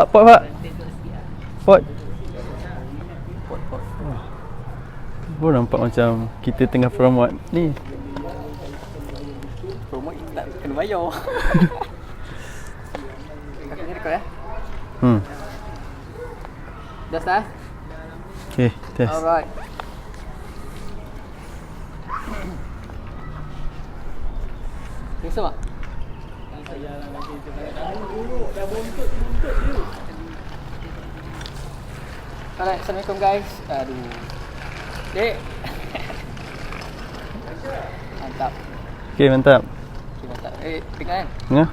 Pak. Pot. Baru nampak macam kita tengah promote ni. Promote tak kena bayar. Kakak ni rekod ya? Dah start? Okay, test. Alright. Tengok sama? Alright, Assalamualaikum guys. Aduh. Dek. Mantap. Okay, mantap. Okay, mantap. Dengar kan? Dengar?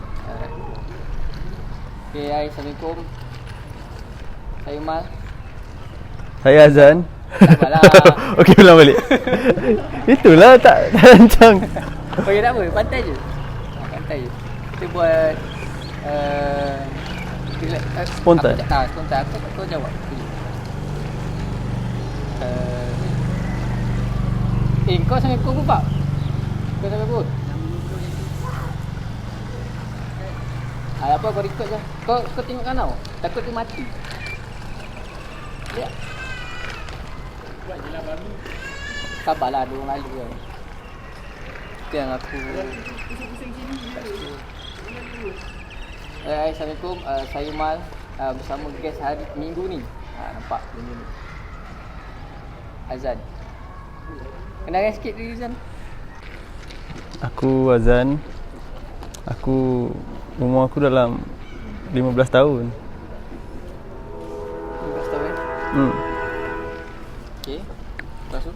Okay, hai, Assalamualaikum. Saya Mal. Saya Azan. Sabarlah. Okey, ulang balik. Itulah tak rancang. Okey, tak apa. Pantai je. Pantai je. Kita buat Spontan. Spontan. Kau jawab. Kau sampai pukul berapa? Kau sampai pukul? Apa kau record je. Kau tengok kan tau. Takut dia mati. Ya. Buat je lah baru. Sabarlah, 2 orang lalu kan. Itu yang aku Assalamualaikum, saya Mal bersama guest hari minggu ni. Nampak minggu ni Azan. Kenalkan sikit diri Azan. Aku Azan. Umur aku dalam 15 tahun. 15 tahun Okey. Lepas tu?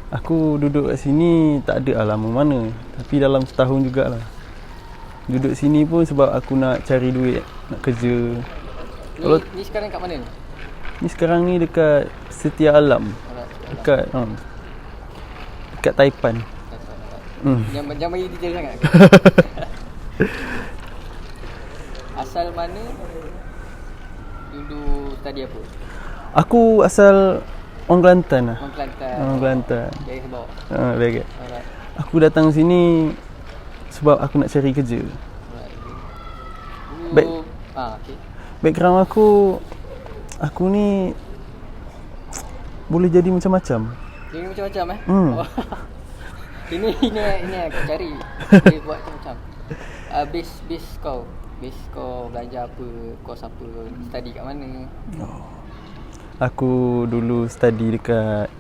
Aku duduk kat sini tak ada lah lama mana. Tapi dalam setahun jugalah. Duduk sini pun sebab aku nak cari duit, nak kerja. Ni sekarang kat mana ni? Ni sekarang ni dekat Setia Alam. Dekat Taipan. Jangan bagi detail sangat. Asal mana? Dulu study apa? Aku asal orang Kelantan lah. Orang Kelantan. Dari ke bawah. Dari. Alright. Aku datang sini sebab aku nak cari kerja. Okay. Background aku ni boleh jadi macam-macam. Jadi macam-macam Ini aku cari. Dia buat macam. Base kau belajar apa, course apa, study kat mana? Aku dulu study dekat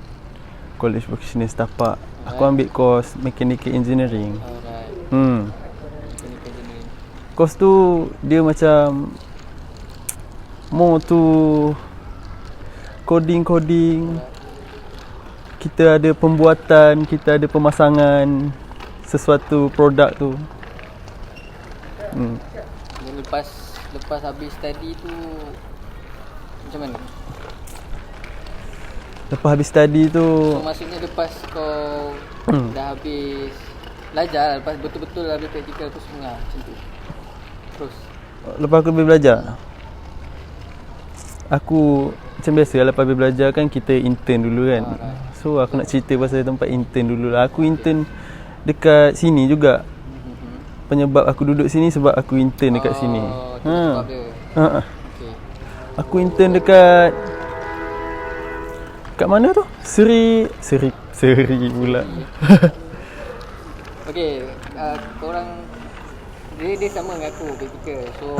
College Vocational Setapak. Aku ambil course Mechanical Engineering. Alright. Mechanical Engineering. Course tu dia macam more to coding. Kita ada pembuatan, kita ada pemasangan sesuatu produk tu. Lepas habis study tu macam mana? Lepas habis study tu, so maksudnya lepas kau dah habis belajar, lepas betul-betul habis praktikal tu semua macam tu. Terus lepas aku habis belajar, aku macam biasa lepas habis belajar kan kita intern dulu kan. So aku nak cerita pasal tempat intern dulu lah. Aku intern dekat sini juga. Penyebab aku duduk sini sebab aku intern dekat sini. Sebab dia. Okay. Aku intern dekat mana tu? Seri pula. Okey, korang dia sama dengan aku praktikal. So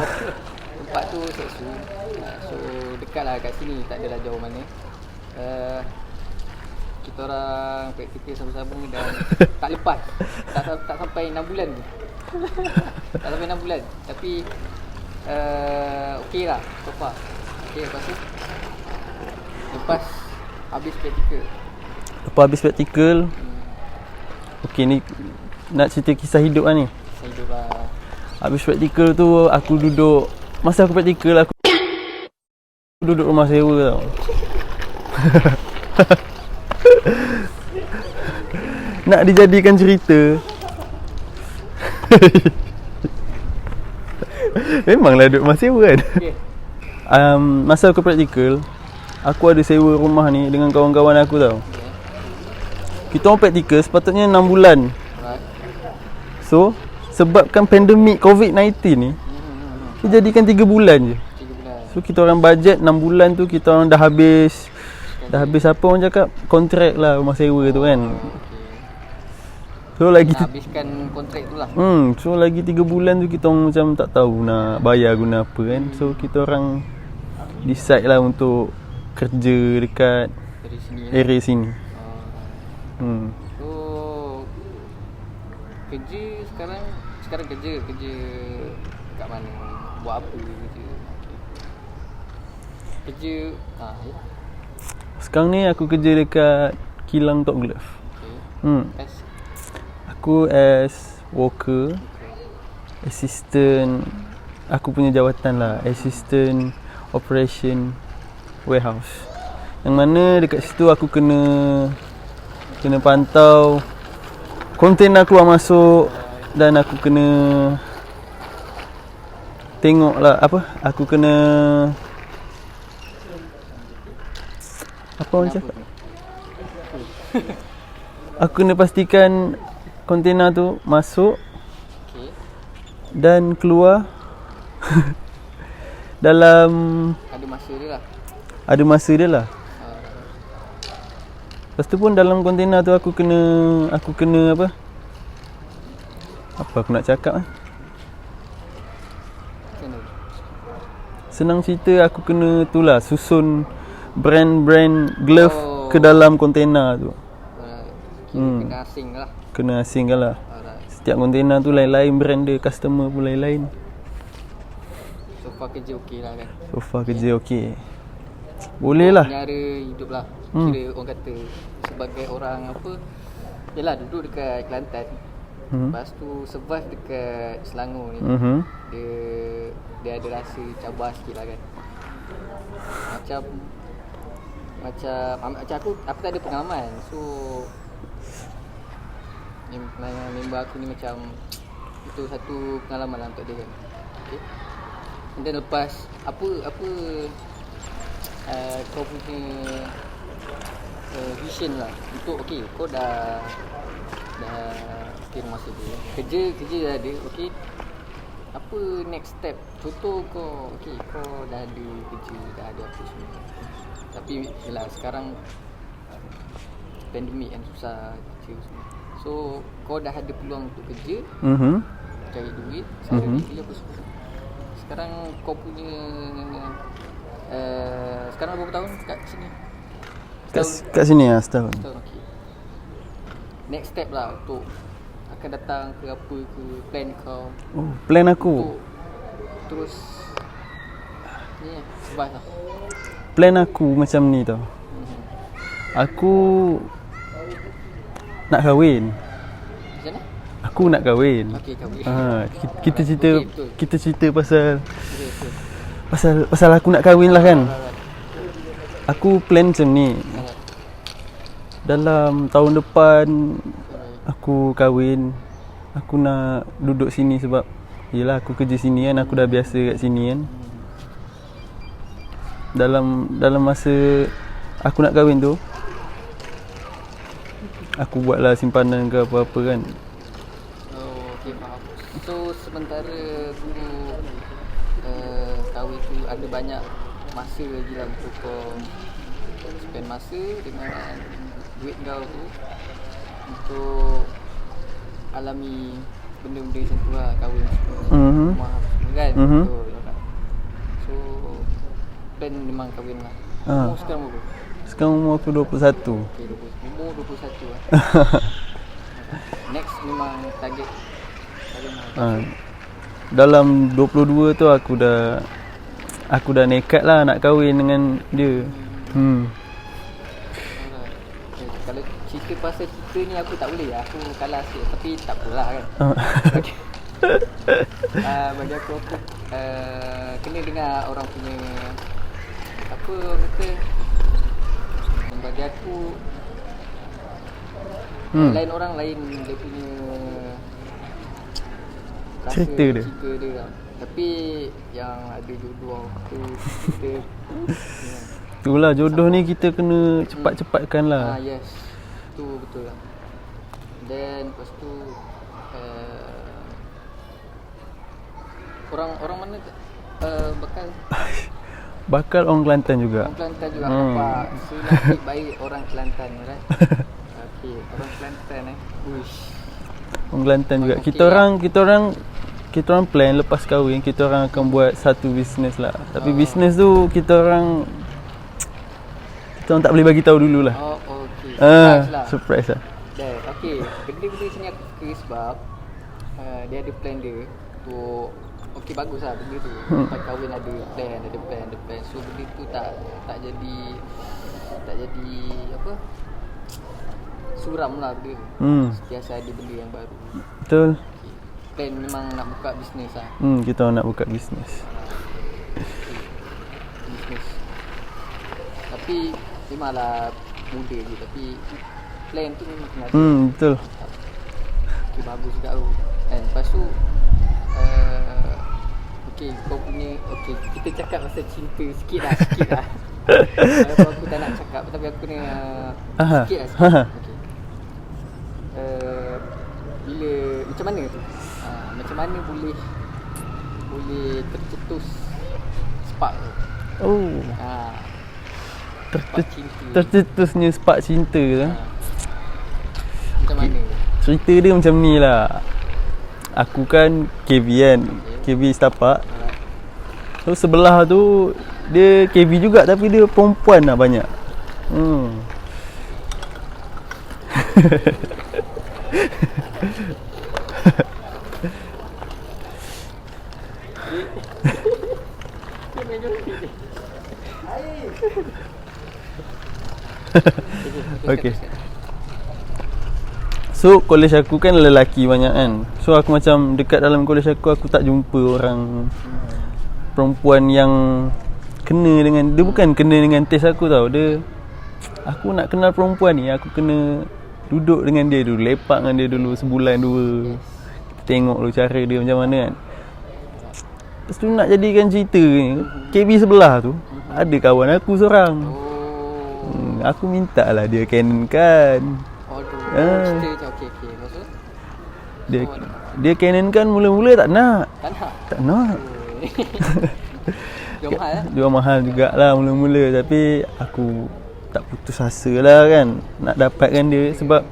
tempat tu seksu. So dekatlah kat sini, tak adalah jauh mana. Kita orang praktikal sama-sama dan tak lepas. Tak sampai 6 bulan tu. Tak sampai 6 bulan. Tapi okey lah so far. Okey, lepas habis praktikal. Okey, ni nak cerita kisah hidup lah ni. Kisah hidup lah. Habis praktikal tu aku duduk. Masa aku praktikal aku duduk rumah sewa tau. Nak dijadikan cerita. Memanglah duduk rumah sewa kan. Masa aku praktikal, aku ada sewa rumah ni dengan kawan-kawan aku tau. Kita orang praktikal sepatutnya 6 bulan. So sebabkan pandemik COVID-19 ni, dia jadikan 3 bulan je. 3 bulan. So kita orang budget 6 bulan tu kita orang dah habis. Dah habis apa orang cakap? Kontrak lah rumah sewa tu kan. So lagi Nak habiskan kontrak tu lah. So lagi 3 bulan tu kita orang macam tak tahu nak bayar guna apa kan. So kita orang decide lah untuk kerja dekat Dari sini lah. area sini. So kerja sekarang kerja kat mana? Buat apa kerja? Ya. Sekarang ni aku kerja dekat kilang Top Glove. As Aku as worker, assistant, aku punya jawatan lah, assistant operation warehouse. Yang mana dekat situ aku kena pantau kontainer keluar masuk dan aku kena tengok lah aku kena orang cakap? Aku kena pastikan kontainer tu masuk dan keluar dalam ada masa dia lah. Ada masa dia lah. Lepas tu pun dalam kontainer tu aku kena apa aku nak cakap senang cerita aku kena tu lah susun brand glove ke dalam kontainer tu. Kena asing lah. Kena asingkan lah. Setiap kontainer tu lain-lain brand dia, customer pun lain-lain. So far kerja okey lah kan? So far kerja okey. Boleh lah. Nyara hidup lah. Kira orang kata sebagai orang apa, yelah duduk dekat Kelantan. Lepas tu survive dekat Selangor ni. Dia ada rasa cabar sikit lah kan. Macam aku tak ada pengalaman. So member aku ni macam itu satu pengalaman lah untuk dia kan. Okay. And then lepas apa kau punya vision lah untuk kau dah rumah sewa, kerja dah ada, apa next step? Contoh kau dah ada kerja, dah ada apa semua, tapi yelah sekarang pandemik kan susah kerja semua. So kau dah ada peluang untuk kerja, cari duit, salary apa semua. Sekarang kau punya sekarang berapa tahun kat sini? Kat sini lah setahun. Okay. Next step lah untuk akan datang ke apa ke plan kau? Plan aku untuk terus ni survive lah. Plan aku macam ni tau. Aku nak kahwin. Macam mana? Aku nak kahwin. Okey, kahwin. Kita cerita pasal aku nak kahwin lah kan. Aku plan macam ni. Dalam tahun depan aku kahwin. Aku nak duduk sini sebab yelah aku kerja sini kan, aku dah biasa kat sini kan. Dalam masa aku nak kahwin tu, aku buatlah simpanan ke apa-apa kan. Okey, faham. So sementara dulu kahwin tu ada banyak masa lagi lah untuk kau spend masa dengan duit kau tu untuk alami benda-benda macam tu lah, kahwin semua, rumah semua kan. So plan memang kahwin lah. Umur sekarang berapa? Sekarang umur aku 21. Okay, umur 21 lah. Next memang target kahwin lah. Dalam 22 tu aku dah nekat lah nak kahwin dengan dia. Kalau cerita pasal kita ni aku tak boleh, aku kalah sikit, tapi tak apalah kan. Bagi aku kena dengar orang punya apa kata, bagi aku lain orang lain dia punya rasa, cerita dia lah. Tapi yang ada jodoh tu kita itulah jodoh ni kita kena cepat-cepatkan lah. Yes, tu betul lah. Then lepas tu orang mana bakal Bakal orang Kelantan juga. Orang Kelantan juga nampak. So nasib baik orang Kelantan right. Okey, orang Kelantan Uish. Orang Kelantan juga. Okey, Kita orang plan lepas kahwin kita orang akan buat satu bisnes lah. Tapi bisnes tu kita orang tak boleh bagi tahu dulu lah. Oh, okey. Surprise lah. Surprise lah. Dah, okey. Benda-benda sini aku suka sebab dia ada plan dia untuk okey baguslah benda tu. Lepas kahwin ada plan. So benda tu tak jadi apa? Suram lah benda. Sentiasa ada benda yang baru. Betul. Okay. Plan memang nak buka bisnes lah. Kita orang nak buka bisnes. Bisnes. Tapi memanglah muda je tapi plan tu memang kena ada. Betul. Okay, bagus juga tu. Kan lepas tu okey kau punya kita cakap pasal cinta sikit lah. Walaupun aku tak nak cakap tapi aku kena sikit lah. Okey. Bila macam mana tu? Macam mana boleh tercetus spark tu? Oh. Spark cinta. Tercetusnya spark cinta tu. Macam mana? Cerita dia macam ni lah. Aku kan KV kan. KV setapak. So sebelah tu dia KV juga tapi dia perempuan lah banyak. Okay. So college aku kan lelaki banyak kan. So aku macam dekat dalam college aku tak jumpa orang perempuan yang kena dengan dia, bukan kena dengan taste aku tau. Dia aku nak kenal perempuan ni, aku kena duduk dengan dia dulu, lepak dengan dia dulu sebulan dua. Tengok dulu cara dia macam mana kan. Lepas tu nak jadikan cerita ni, KB sebelah tu ada kawan aku seorang. Aku minta lah dia Canon kan. Cerita macam okey. Maksud? Dia Canon kan mula-mula tak nak. Tak nak. Dia mahal jugalah mula-mula. Tapi aku tak putus asa lah kan nak dapatkan dia. Sebab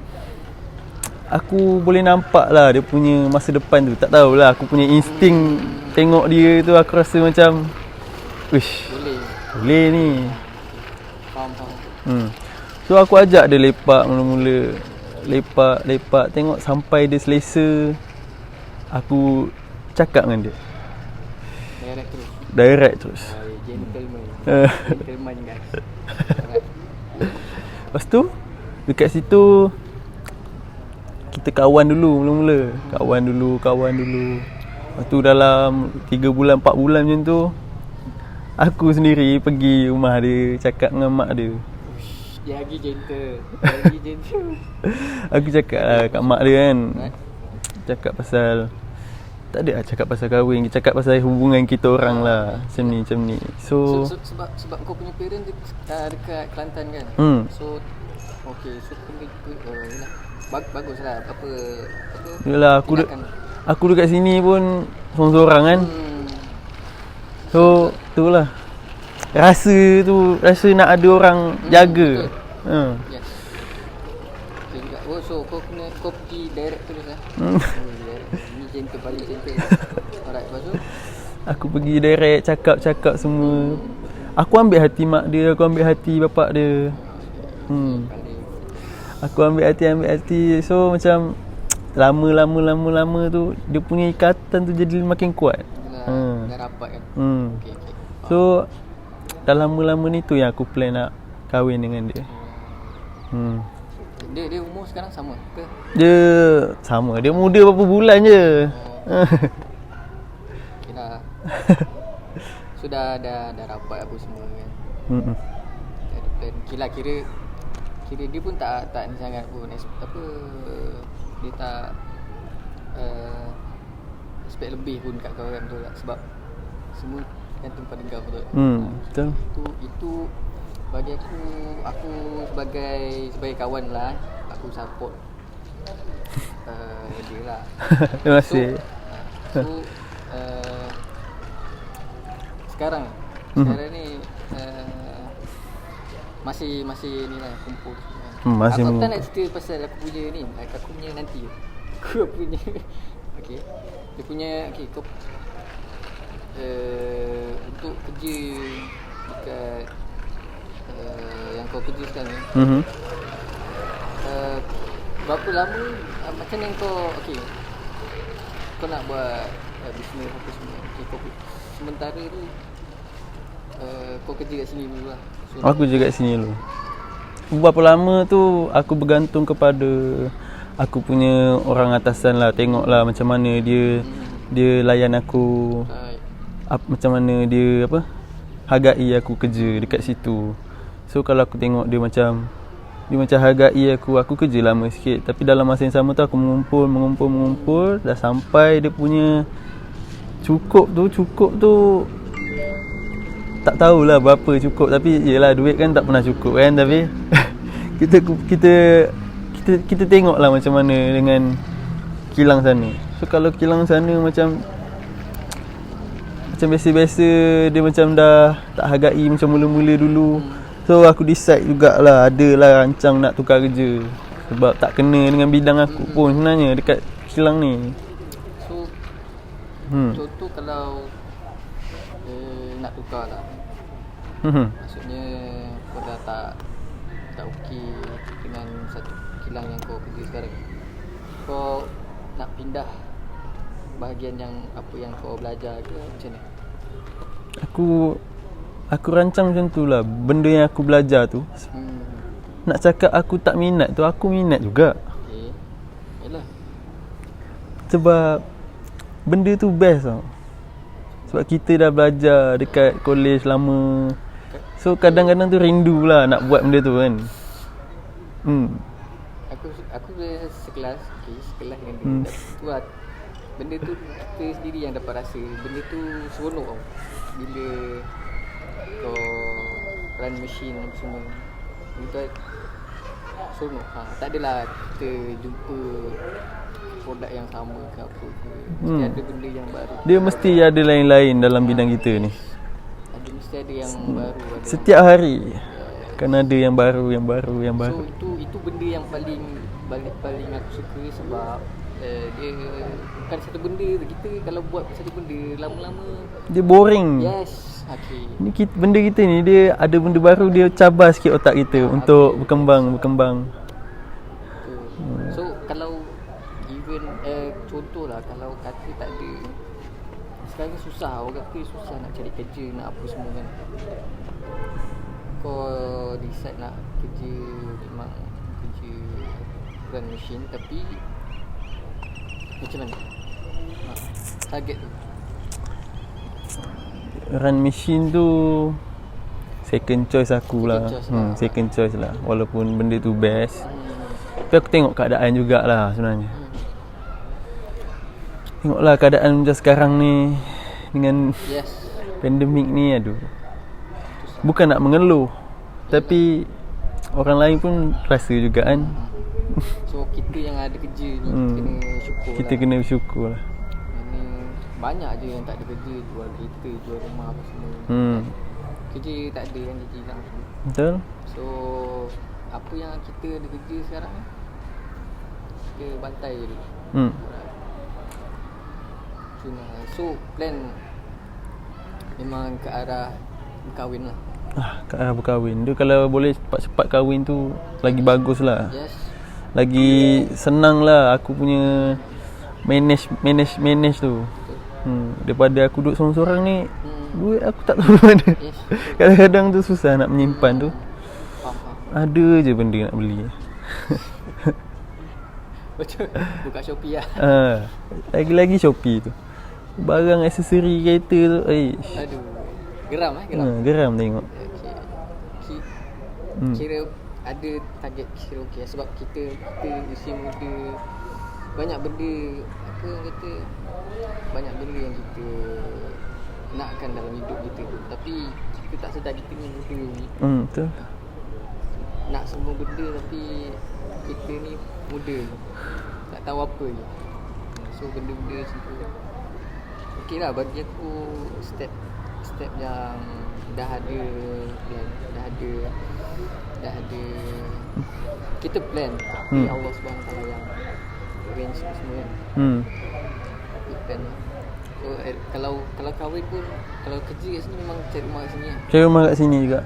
aku boleh nampak lah dia punya masa depan tu. Tak tahulah, aku punya insting tengok dia tu aku rasa macam uish, boleh ni. Faham. So aku ajak dia lepak mula-mula. Lepak tengok sampai dia selesa. Aku cakap dengan dia direct terus. Gentleman guys. Lepas tu dekat situ kita kawan dulu mula-mula. Kawan dulu. Lepas tu dalam 3 bulan 4 bulan macam tu aku sendiri pergi rumah dia, cakap dengan mak dia. Dia lagi gentle. Aku cakap lah kat mak dia kan. Cakap pasal tak ada lah cakap pasal kahwin, cakap pasal hubungan kita orang lah. Macam ni. So sebab kau punya parent dekat Kelantan kan. So okey, so baguslah apa yalah aku dekat sini pun seorang-seorang kan. So itulah. Rasa nak ada orang jaga. Yes. Okay juga. So kau pergi direct terus lah. Ni gentle paling gentle. Alright, lepas tu aku pergi direct cakap semua. Aku ambil hati mak dia, aku ambil hati bapak dia. Aku ambil hati. So macam lama tu dia punya ikatan tu jadi makin kuat. Dah rapat kan. Okay. So dah lama-lama ni tu yang aku plan nak kahwin dengan dia. Dia umur sekarang sama ke? Dia sama. Dia muda berapa bulan je. Okay lah. Sudah dah rapat apa semua kan. Okay lah, kira dia pun tak ni sangat pun apa, dia tak expect lebih pun kat kau kan, betul tak? Sebab semua gantung pada kau, betul. Betul. Itu bagi aku sebagai kawan lah, aku support dia lah. Terima kasih. So sekarang ni Masih ni lah kumpul. Masih aku tak nak mengumpul. cerita pasal aku punya ni. Aku punya nanti. Aku punya. Okey. Dia punya okey kau untuk kerja dekat yang kau kerja sekarang ni. Berapa lama macam yang kau okey. Kau nak buat bisnes apa semua. Okay, kau sementara tu kau kerja kat sini dulu lah. So, Aku je kat sini dulu. Berapa lama tu aku bergantung kepada aku punya orang atasan lah. Tengoklah macam mana dia layan aku, macam mana dia hargai aku kerja dekat situ. So kalau aku tengok dia macam hargai aku kerja lama sikit. Tapi dalam masa yang sama tu aku mengumpul dah sampai dia punya cukup tu tak tahulah berapa cukup, tapi yelah duit kan tak pernah cukup kan, tapi kita tengoklah macam mana dengan kilang sana. So kalau kilang sana macam biasa-biasa, dia macam dah tak hargai macam mula-mula dulu. So aku decide jugalah, adalah rancang nak tukar kerja sebab tak kena dengan bidang aku pun sebenarnya dekat kilang ni. So contoh kalau nak tukar lah, maksudnya kau dah tak okey dengan satu kilang yang kau kerja sekarang, kau nak pindah bahagian yang apa yang kau belajar ke macam ni? Aku rancang macam tu lah. Benda yang aku belajar tu, nak cakap aku tak minat tu, aku minat juga. Okay. Yalah. Sebab benda tu best tau. Sebab kita dah belajar dekat college lama. So kadang-kadang tu rindu lah nak buat benda tu kan. Aku sekelas dengan dia. Tu lah, benda tu kita sendiri yang dapat rasa. Benda tu seronok tau. Bila kau run machine semua, itu seronok. Tak adalah kita jumpa produk yang sama ke apa ke. Mesti ada benda yang baru. Dia mesti ada lain-lain dalam bidang kita ni. Mesti ada yang baru. Setiap hari kan ada yang baru. So itu benda yang paling aku suka sebab dia bukan satu benda. Kita kalau buat satu benda lama-lama dia boring. Yes. Okay. Ni benda kita ni, dia ada benda baru, dia cabar sikit otak kita untuk berkembang. So kalau even contohlah kalau kata tak ada, sekarang susah, orang kata susah nak cari kerja, nak apa semua kan. Kau decide nak kerja, memang kerja run machine, tapi macam mana target tu? Run machine tu second choice aku lah. Second choice lah. Walaupun benda tu best, tapi aku tengok keadaan jugalah sebenarnya. Tengoklah keadaan macam sekarang ni dengan pandemik ni, aduh. Bukan nak mengeluh, tapi orang lain pun rasa juga kan. So kita yang ada kerja ni kena syukur. Kita kena bersyukur lah. Banyak je yang tak ada kerja, jual kereta, jual rumah apa semua. Kerja tak ada kan, kerja hilang semua. Betul. So apa yang kita ada kerja sekarang ni, kita bantai je dulu. So plan memang ke arah berkahwin lah. Ke arah berkahwin. Dia kalau boleh cepat-cepat kahwin tu lagi bagus lah. Yes. Lagi senang lah aku punya manage tu. Daripada aku duduk seorang-seorang ni, duit aku tak tahu mana. Yes. Kadang-kadang tu susah nak menyimpan tu. Ada je benda nak beli. Betul. Buka Shopee lah. Lagi-lagi Shopee tu. Barang aksesori kereta tu, aduh. Geram geram tengok. Okay. Kira ada target kira okey sebab kita usia muda, banyak benda apa orang kata, banyak benda yang kita nakkan dalam hidup kita tu, tapi kita tak sedar kita ni muda ni. Betul. Nak semua benda tapi kita ni muda, tak tahu apa je. So benda-benda macam tu okey lah bagi aku, step yang dah ada plan, dah ada kita plan, tapi Allah Subhanahu Taala yang arrange semua kan. Kita plan lah. So kalau kahwin pun, kalau kerja kat sini memang cari rumah kat sini kan. Cari rumah kat sini juga.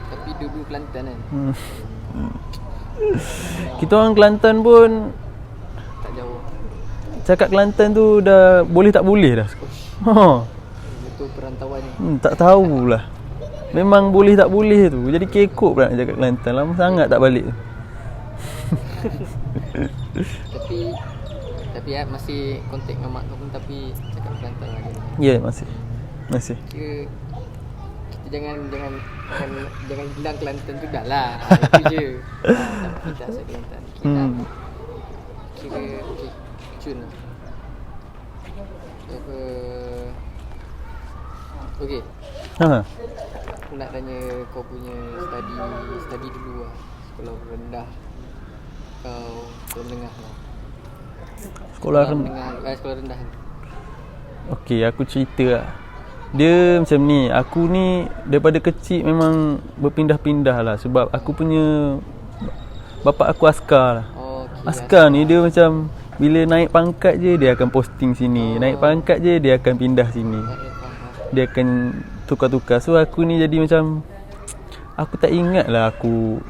Tapi dulu Kelantan kan. Kita orang Kelantan pun Tak jauh. cakap Kelantan tu dah boleh tak boleh dah. Ha. Betul perantauan ni. Tak tahulah. Memang boleh tak boleh tu. Jadi kekok pula nak cakap Kelantan. Lama sangat tak balik. Tapi masih kontak dengan mak kau pun, tapi cakap Kelantan lagi. Ya, masih. Kira kita jangan hilang Kelantan tu dah lah. Itu je. Tapi kita asal Kelantan. Kira okey. Cun lah. Okey. Aku nak tanya kau punya study dulu lah. Sekolah rendah. Kau menengah lah. Sekolah rendah. Okey, aku cerita lah. Dia macam ni. Aku ni daripada kecil memang berpindah-pindah lah. Sebab aku punya bapak aku askar lah. Okay, Askar ni dia macam bila naik pangkat je dia akan posting sini. Naik pangkat je dia akan pindah sini. Dia akan tukar-tukar. So aku ni jadi macam, aku tak ingat lah aku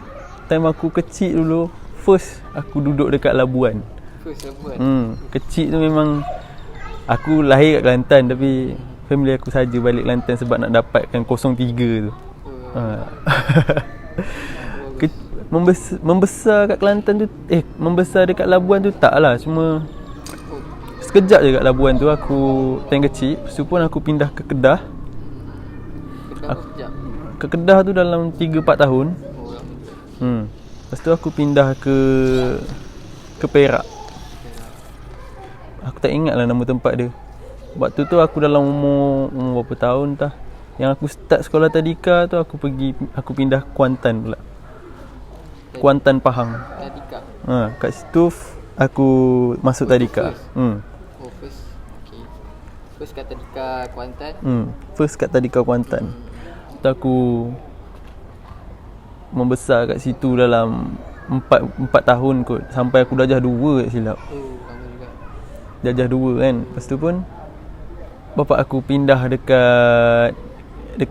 time aku kecil dulu first aku duduk dekat Labuan. Kecil tu memang aku lahir kat Kelantan, tapi family aku saja balik Kelantan sebab nak dapatkan 03 tu. Membesar kat Kelantan tu, membesar dekat Labuan tu tak lah, cuma sekejap je kat Labuan tu aku time kecil. Lepas tu pun aku pindah ke Kedah. Ke Kedah tu dalam 3-4 tahun. Lepas tu aku pindah ke Perak. Aku tak ingat lah nama tempat dia. Waktu tu aku dalam umur berapa tahun tah. Yang aku start sekolah tadika tu aku pindah Kuantan pula. Kuantan Pahang. Tadika. Kat situ aku masuk tadika. First. Okay. First kat tadika Kuantan. First kat tadika Kuantan. Tu aku membesar kat situ dalam 4 tahun kot, sampai aku darjah 2 tak silap. Lama juga. Darjah 2 kan. Lepas tu pun bapak aku pindah dekat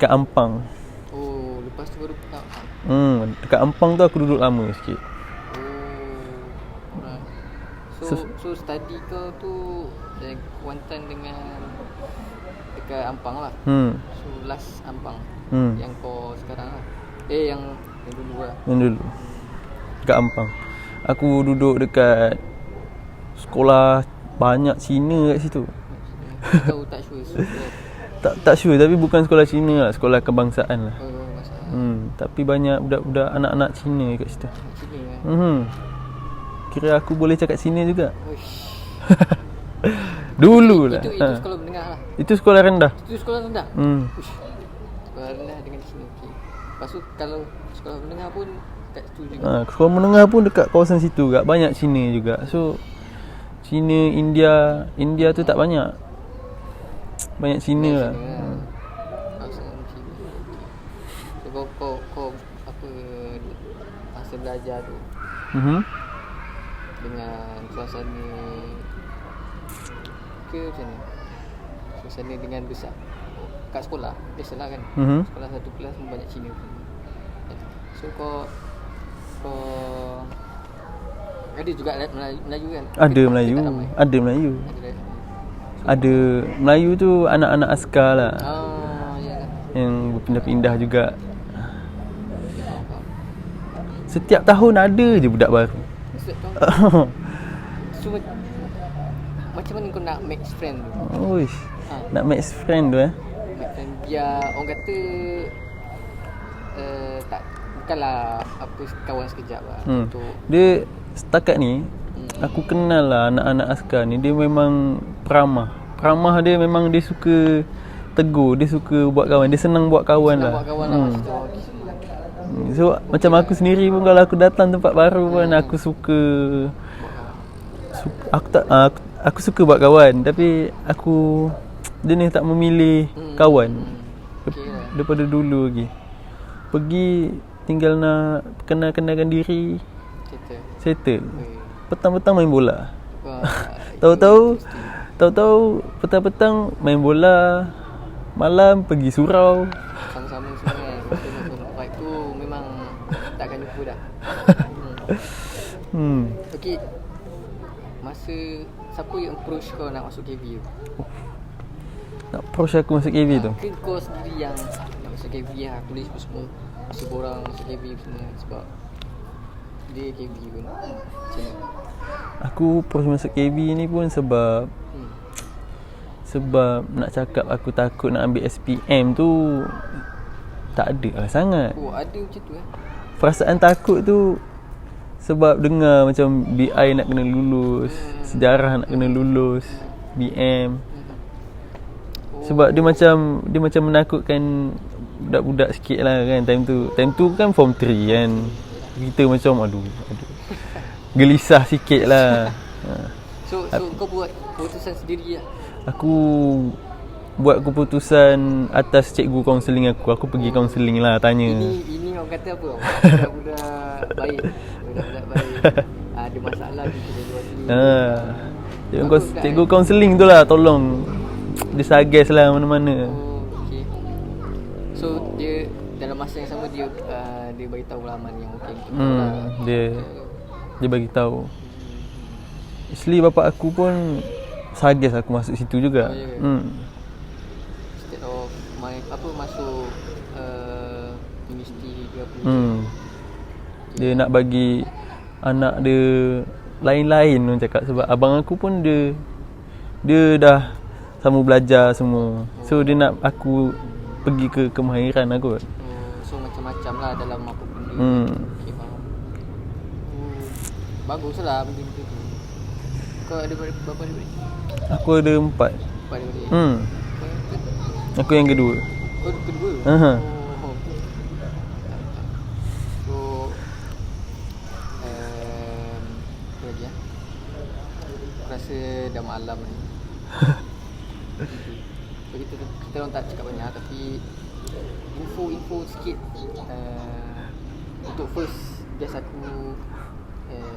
Ampang. Lepas tu baru pindah. Dekat Ampang tu aku duduk lama sikit. So study kau tu dari Kuantan dengan dekat Ampang lah. So last Ampang. Yang kau sekarang lah. Yang dulu lah. Yang dulu dekat Ampang. Aku duduk dekat sekolah banyak Cina kat situ. Kau tak sure? Tak sure, tapi bukan sekolah Cina lah, sekolah kebangsaan lah. Tapi banyak budak-budak anak-anak Cina kat situ. Cina Kira aku boleh cakap Cina juga. Dulu lah. Itu sekolah menengah lah. Itu sekolah rendah. Sekolah rendah dengan Cina. Okay. Lepas tu kalau sekolah menengah pun kat situ juga. Sekolah menengah pun dekat kawasan situ juga. Banyak Cina juga. So Cina, India tu tak banyak. Banyak Cina lah. Kawasan Cina. So kau apa masa belajar tu dengan suasana ke macam ni? Suasana dengan besar kat sekolah, biasalah kan. Sekolah satu kelas pun banyak Cina. So kau ada juga Melayu kan? Ada Melayu. Ada Melayu tu anak-anak askar lah. Ya. Yang berpindah-pindah juga. Setiap tahun ada je budak baru. So macam mana kau nak make friend tu? Nak make friend tu make friend biar orang kata bukanlah apa kawan sekejap lah. Dia setakat ni aku kenal lah anak-anak askar ni, dia memang peramah. Dia memang dia suka tegur, dia suka buat kawan, dia senang buat kawan lah. So macam aku sendiri pun kalau aku datang tempat baru pun aku suka aku suka buat kawan, tapi aku dia ni tak memilih kawan. Okay lah. Daripada dulu lagi. Pergi tinggal nak kenalkan diri, settle. Petang-petang main bola. Wah, Tahu-tahu petang-petang main bola, malam pergi surau. sama-sama semua kan. Betul-betul. Vibe tu memang takkan lupa dah. Okay, masa siapa yang approach kau nak masuk KV tu? Nak approach aku masuk KV tu. Ke kau sendiri yang nak masuk KV lah, tulis semua masuk borang masuk KV semua sebab dia KV pun macam mana? Aku approach masuk KV ni pun sebab nak cakap aku takut nak ambil SPM tu tak ada lah sangat. Oh, ada macam tu Perasaan takut tu sebab dengar macam BI nak kena lulus, sejarah nak kena lulus, BM. Sebab dia macam menakutkan budak-budak sikit lah kan time tu kan form 3 kan. Kita macam aduh gelisah sikit lah. So kau buat keputusan sendiri lah? Aku buat keputusan atas cikgu kaunseling aku. Aku pergi kaunseling lah tanya. Ini orang kata apa? Budak-budak baik. Ada masalah kita jual sini. Cikgu kaunseling tu lah tolong. Dia suggest lah mana-mana. Oh, okay. So dia dalam masa yang sama dia bagi tahu laman yang okey untuk kau lah. Dia bagi tahu. Actually bapak aku pun suggest aku masuk situ juga. Instead of masuk universiti ke apa. Dia nak bagi anak dia lain-lain orang cakap sebab abang aku pun dia dah sama belajar semua. So dia nak aku pergi ke kemahiran aku. So macam-macam lah dalam apa benda. Okay, faham. Baguslah benda tu. Kau ada berapa adik? Aku ada 4. 4 adik. Aku yang kedua. Kau kedua? Aha. So apa lagi ya? Aku rasa dah malam ni. So kita orang tak cakap banyak tapi info sikit untuk first guest aku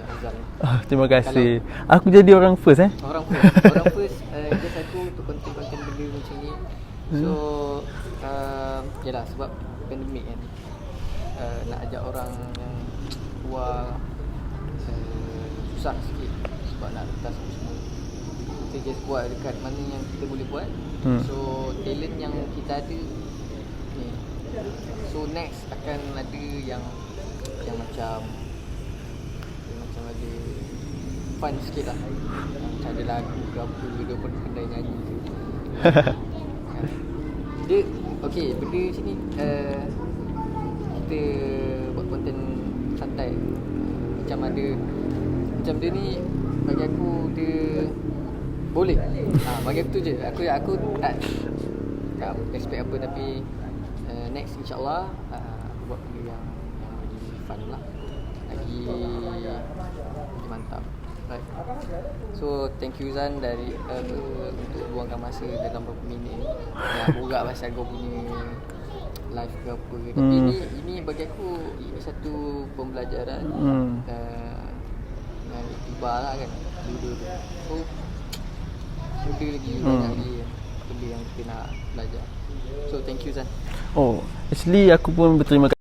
Azal. Terima kasih. Aku jadi orang first Orang first guest aku untuk konten-konten benda macam ni. So yalah sebab pandemik kan. Nak ajak orang yang luar susah sikit sebab nak letak semua. Kita just buat dekat mana yang kita boleh buat. So talent yang kita ada ni. So next akan ada yang macam ada fun sikit lah. Macam ada lagu ke apa dia pun pandai nyanyi ke. Dia okay benda macam ni kita buat konten santai. Macam dia ni bagi aku dia boleh. Bagi aku tu je. Aku tak expect apa tapi next insyaAllah aku buat benda yang lagi fun lah. Lagi mantap. Right. So thank you Zan dari untuk luangkan masa dalam beberapa minit ni. Nak borak pasal kau punya live ke apa. Tapi ini bagi aku satu pembelajaran yang tiba lah kan. Dulu tu. So muda lagi banyak lagi benda yang kita nak belajar. So thank you Zan. Actually aku pun berterima kasih